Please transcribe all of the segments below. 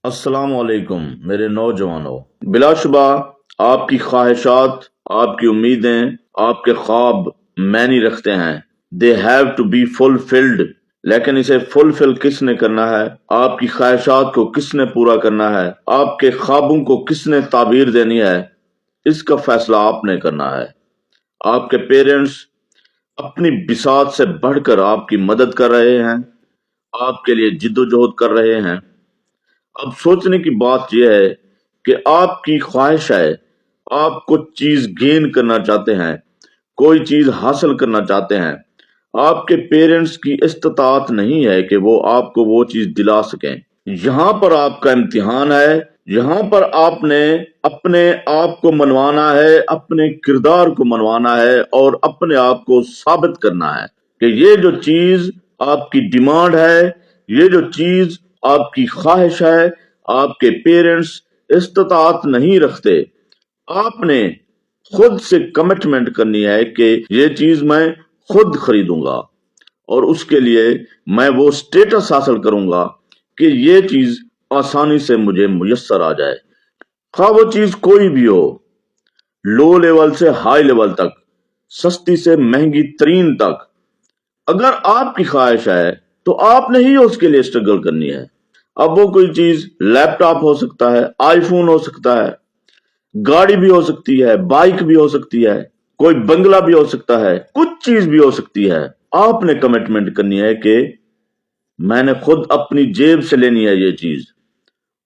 السلام علیکم میرے نوجوانوں، بلا شبہ آپ کی خواہشات، آپ کی امیدیں، آپ کے خواب معنی رکھتے ہیں. They have to be fulfilled. لیکن اسے فلفل کس نے کرنا ہے؟ آپ کی خواہشات کو کس نے پورا کرنا ہے؟ آپ کے خوابوں کو کس نے تعبیر دینی ہے؟ اس کا فیصلہ آپ نے کرنا ہے. آپ کے پیرنٹس اپنی بساط سے بڑھ کر آپ کی مدد کر رہے ہیں، آپ کے لیے جد و جہد کر رہے ہیں. اب سوچنے کی بات یہ ہے کہ آپ کی خواہش ہے، آپ کچھ چیز گین کرنا چاہتے ہیں، کوئی چیز حاصل کرنا چاہتے ہیں. آپ کے پیرنٹس کی استطاعت نہیں ہے کہ وہ آپ کو وہ چیز دلا سکیں. یہاں پر آپ کا امتحان ہے. یہاں پر آپ نے اپنے آپ کو منوانا ہے، اپنے کردار کو منوانا ہے اور اپنے آپ کو ثابت کرنا ہے کہ یہ جو چیز آپ کی ڈیمانڈ ہے، یہ جو چیز آپ کی خواہش ہے، آپ کے پیرنٹس استطاعت نہیں رکھتے. آپ نے خود سے کمٹمنٹ کرنی ہے کہ یہ چیز میں خود خریدوں گا اور اس کے لیے میں وہ سٹیٹس حاصل کروں گا کہ یہ چیز آسانی سے مجھے میسر آ جائے. خواہ وہ چیز کوئی بھی ہو، لو لیول سے ہائی لیول تک، سستی سے مہنگی ترین تک. اگر آپ کی خواہش ہے تو آپ نے ہی اس کے لیے اسٹرگل کرنی ہے. اب وہ کوئی چیز لیپ ٹاپ ہو سکتا ہے، آئی فون ہو سکتا ہے، گاڑی بھی ہو سکتی ہے، بائک بھی ہو سکتی ہے، کوئی بنگلہ بھی ہو سکتا ہے، کچھ چیز بھی ہو سکتی ہے. آپ نے کمٹمنٹ کرنی ہے کہ میں نے خود اپنی جیب سے لینی ہے یہ چیز،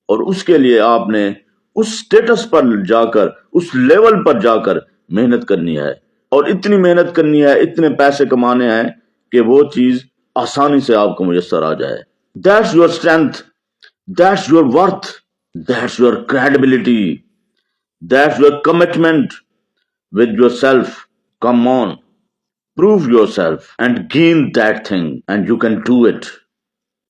اور اس کے لیے آپ نے اس سٹیٹس پر جا کر، اس لیول پر جا کر محنت کرنی ہے، اور اتنی محنت کرنی ہے، اتنے پیسے کمانے ہیں کہ وہ چیز آسانی سے آپ کو میسر آ جائے. That's your strength. That's your worth. That's your credibility. That's your commitment with yourself. Come on, prove yourself and gain that thing, and you can do it.